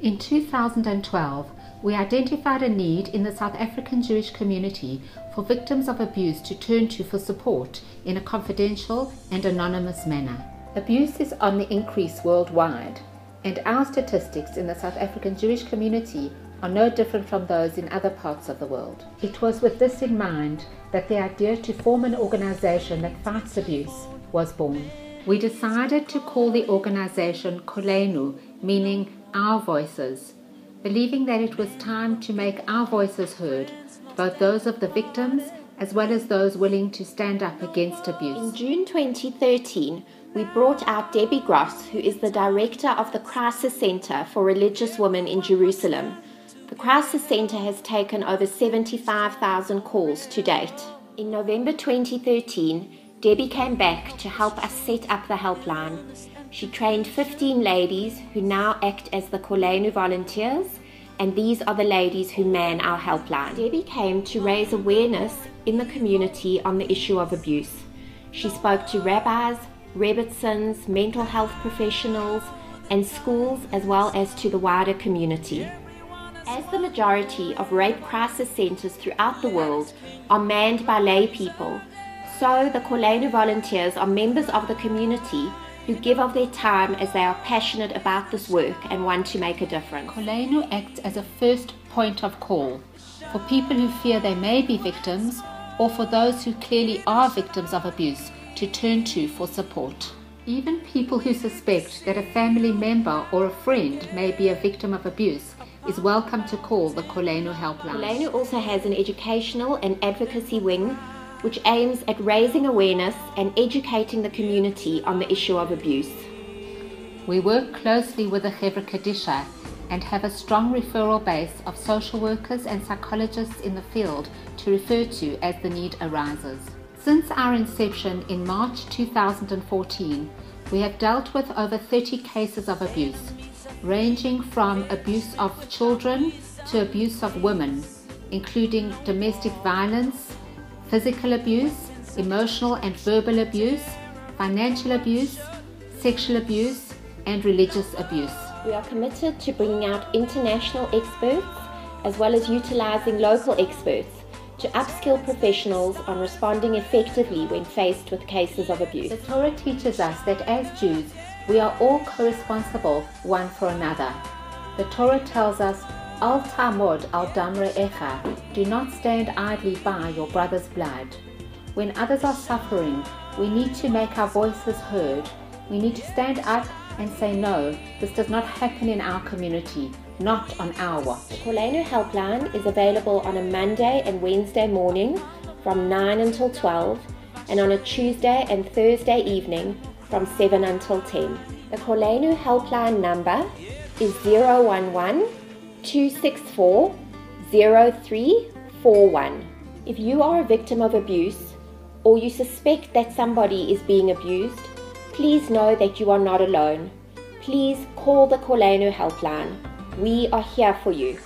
In 2012, we identified a need in the South African Jewish community for victims of abuse to turn to for support in a confidential and anonymous manner. Abuse is on the increase worldwide, and our statistics in the South African Jewish community are no different from those in other parts of the world. It was with this in mind that the idea to form an organization that fights abuse was born. We decided to call the organization Koleinu, meaning our voices, believing that it was time to make our voices heard, both those of the victims as well as those willing to stand up against abuse. In June 2013, we brought out Debbie Gross, who is the director of the Crisis Center for Religious Women in Jerusalem. The Crisis Center has taken over 75,000 calls to date. In November 2013, Debbie came back to help us set up the helpline. She trained 15 ladies who now act as the Koleinu volunteers, and these are the ladies who man our helpline. Debbie came to raise awareness in the community on the issue of abuse. She spoke to rabbis, rebbitzins, mental health professionals, and schools, as well as to the wider community. As the majority of rape crisis centers throughout the world are manned by lay people, so the Koleinu volunteers are members of the community who give of their time as they are passionate about this work and want to make a difference. Koleinu acts as a first point of call for people who fear they may be victims, or for those who clearly are victims of abuse to turn to for support. Even people who suspect that a family member or a friend may be a victim of abuse is welcome to call the Koleinu helpline. Koleinu also has an educational and advocacy wing which aims at raising awareness and educating the community on the issue of abuse. We work closely with the Chevra Kadisha and have a strong referral base of social workers and psychologists in the field to refer to as the need arises. Since our inception in March 2014, we have dealt with over 30 cases of abuse, ranging from abuse of children to abuse of women, including domestic violence, physical abuse, emotional and verbal abuse, financial abuse, sexual abuse, and religious abuse. We are committed to bringing out international experts as well as utilizing local experts to upskill professionals on responding effectively when faced with cases of abuse. The Torah teaches us that as Jews, we are all co-responsible one for another. The Torah tells us, Al tamod al dam re'echa, do not stand idly by your brother's blood. When others are suffering, we need to make our voices heard. We need to stand up and say, no, this does not happen in our community, not on our watch. The Koleinu helpline is available on a Monday and Wednesday morning from 9 until 12, and on a Tuesday and Thursday evening from 7 until 10. The Koleinu helpline number is 011-264-0341. If you are a victim of abuse or you suspect that somebody is being abused, please know that you are not alone. Please call the Koleinu helpline. We are here for you.